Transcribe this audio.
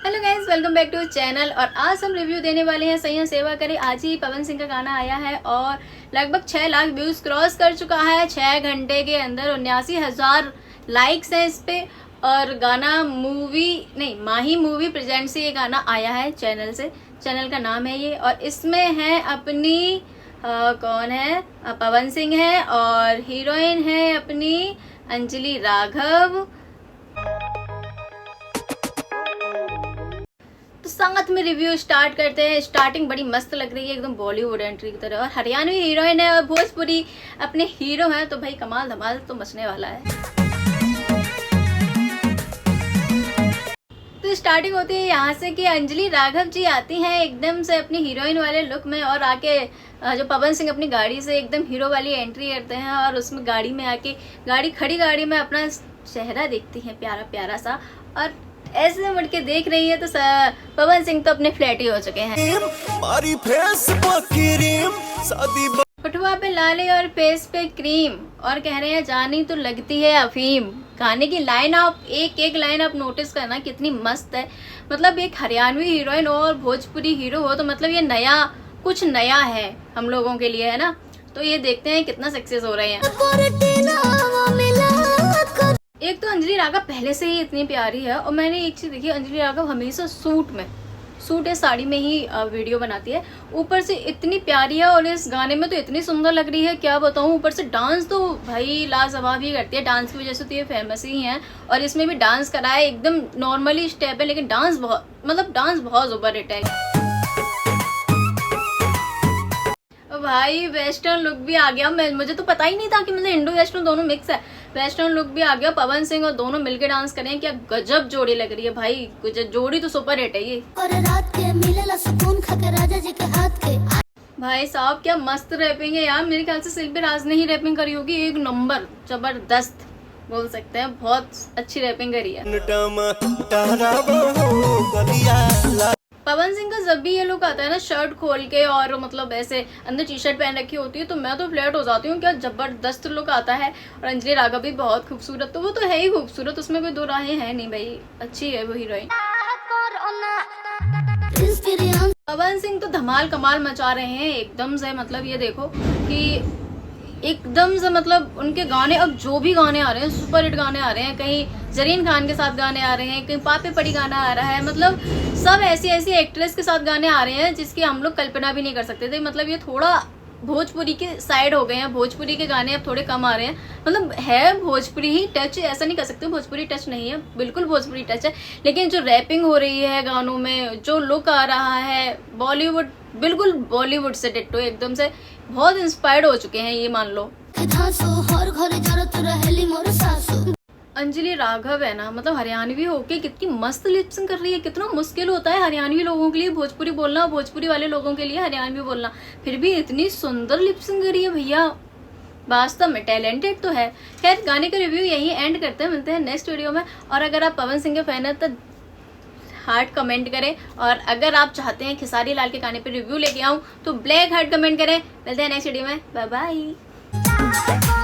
Hello guys, welcome back to channel. और आज हम रिव्यू देने वाले हैं सैया सेवा करे। आज ही पवन सिंह का गाना आया है और लगभग 6 लाख व्यूज क्रॉस कर चुका है। 6 घंटे के अंदर 79,000 लाइक्स हैं इस पे। और गाना माही मूवी प्रेजेंट से ये गाना आया है चैनल से। चैनल का नाम है ये। और इसमें है अपनी कौन है, पवन सिंह है और हीरोइन है अपनी अंजलि राघव। तो संगत में रिव्यू स्टार्ट करते हैं। स्टार्टिंग बड़ी मस्त लग रही है, एकदम बॉलीवुड एंट्री की तरह। और हरियाणवी हीरोइन है और भोजपुरी अपने हीरो हैं, तो भाई कमाल धमाल तो मचने वाला है। तो स्टार्टिंग होती है यहाँ से कि अंजलि राघव जी आती हैं एकदम से अपनी हीरोइन वाले लुक में और आके जो पवन सिंह अपनी गाड़ी से एकदम हीरो वाली एंट्री करते हैं और उसमें गाड़ी में आके खड़ी गाड़ी में अपना चेहरा देखती हैं प्यारा प्यारा सा। और ऐसे मुड़ के देख रही है तो पवन सिंह तो अपने फ्लैट ही हो चुके हैं। होठवा पे लाली और फेस पे क्रीम और कह रहे हैं जानी तो लगती है अफीम। गाने की लाइन आप एक लाइन आप नोटिस करना कितनी मस्त है। मतलब एक हरियाणवी हीरोइन और भोजपुरी हीरो हो तो मतलब ये कुछ नया है हम लोगों के लिए, है ना। तो ये देखते हैं कितना सक्सेस हो रहे हैं। एक तो अंजलि राघव पहले से ही इतनी प्यारी है और मैंने एक चीज देखी, अंजलि राघव हमेशा सूट या साड़ी में ही वीडियो बनाती है। ऊपर से इतनी प्यारी है और इस गाने में तो इतनी सुंदर लग रही है, क्या बताऊं। ऊपर से डांस तो भाई लाजवाब ही करती है। डांस की वजह से तो ये फेमस ही है। और इसमें भी डांस करा है, एकदम नॉर्मली स्टेप है लेकिन डांस बहुत सुपर हिट है। भाई वेस्टर्न लुक भी आ गया। मुझे तो पता ही नहीं था कि मतलब इंडो वेस्टर्न दोनों मिक्स है। वेस्टर्न लुक भी आ गया। पवन सिंह और दोनों मिलके डांस कर रहे हैं। क्या गजब जोड़ी लग रही है भाई, जोड़ी तो सुपर हिट है ये। और रात के मिलेला सुकून खाके राजा जी के हाथ के। भाई साहब क्या मस्त रैपिंग है यार। मेरे ख्याल से शिल्पी राज ने ही रैपिंग करी होगी। एक नंबर जबरदस्त बोल सकते हैं, बहुत अच्छी रैपिंग करी है। पवन सिंह का जब भी ये लुक आता है ना, शर्ट खोल के और मतलब ऐसे अंदर टी शर्ट पहन रखी होती है, तो मैं तो फ्लैट हो जाती हूँ। क्या जबरदस्त लुक आता है। और अंजलि राघव भी बहुत खूबसूरत, तो वो तो है ही खूबसूरत, उसमें कोई दो राहें हैं नहीं भाई, अच्छी है वो हीरोइन। पवन सिंह तो धमाल कमाल मचा रहे हैं एकदम से। मतलब ये देखो कि एकदम से मतलब उनके गाने, अब जो भी गाने आ रहे हैं सुपर हिट गाने आ रहे हैं। कहीं जरीन खान के साथ गाने आ रहे हैं, कहीं पापे पड़ी गाना आ रहा है। मतलब सब ऐसी एक्ट्रेस के साथ गाने आ रहे हैं जिसकी हम लोग कल्पना भी नहीं कर सकते थे। मतलब ये थोड़ा भोजपुरी के साइड हो गए हैं। भोजपुरी के गाने अब थोड़े कम आ रहे हैं। मतलब है भोजपुरी ही टच, ऐसा नहीं कर सकते भोजपुरी टच नहीं है, बिल्कुल भोजपुरी टच है। लेकिन जो रैपिंग हो रही है गानों में, जो लुक आ रहा है बॉलीवुड, बिल्कुल बॉलीवुड से डिट्टो एकदम से। बहुत इंस्पायर्ड हो चुके हैं ये, मान लो। अंजलि राघव है ना, मतलब हरियाणवी होके कितनी मस्त लिपसिंग कर रही है। कितना मुश्किल होता है हरियाणवी लोगों के लिए भोजपुरी बोलना, भोजपुरी वाले लोगों के लिए हरियाणवी बोलना, फिर भी इतनी सुंदर लिपसिंग करी है भैया। वास्तव में टैलेंटेड तो है। खैर गाने का रिव्यू यही एंड करते हैं, मिलते हैं नेक्स्ट वीडियो में। और अगर आप पवन सिंह के फैन है तो हार्ट कमेंट करें। और अगर आप चाहते हैं खेसारी लाल के गाने पे रिव्यू लेके आऊं तो ब्लैक हार्ट कमेंट करें। मिलते हैं नेक्स्ट वीडियो में, बाय बाय।